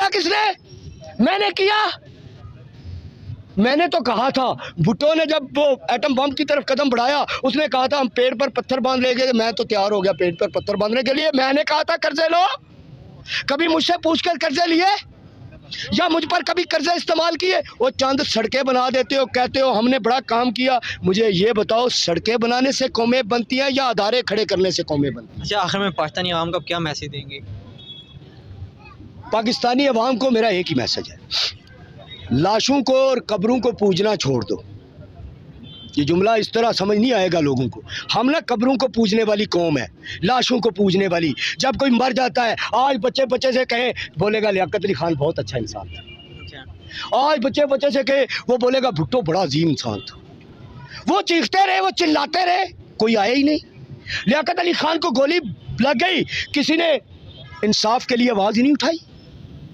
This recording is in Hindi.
किया किसने? मैंने किया। मैंने तो कहा था, भुट्टो ने जब वो एटम बम की तरफ कदम बढ़ाया, उसने कहा था हम पेड़ पर पत्थर बांध लेंगे। मैं तो तैयार हो गया पेड़ पर पत्थर बांधने के लिए। मैंने कहा था कर्जे लो। कभी मुझसे पूछकर कर्जे लिए या मुझ पर कभी कर्जे इस्तेमाल किए? वो चंद सड़कें बना देते हो, कहते हो हमने बड़ा काम किया। मुझे ये बताओ, सड़कें बनाने से कौमें बनती हैं या अदारे खड़े करने से कौमें बनती हैं? अच्छा, आखिर में पाकिस्तानी आवाम को क्या मैसेज देंगे? पाकिस्तानी अवाम को मेरा एक ही मैसेज है, लाशों को और कब्रों को पूजना छोड़ दो। ये जुमला इस तरह समझ नहीं आएगा लोगों को। हम ना कब्रों को पूजने वाली कौम है, लाशों को पूजने वाली। जब कोई मर जाता है, आज बच्चे बच्चे से कहे, बोलेगा लियाकत अली खान बहुत अच्छा इंसान था। आज बच्चे बच्चे से कहे, वो बोलेगा भुट्टो बड़ा अजीम इंसान था। वो चीखते रहे, वो चिल्लाते रहे, कोई आया ही नहीं। लियाकत अली खान को गोली लग गई, किसी ने इंसाफ के लिए आवाज़ ही नहीं उठाई।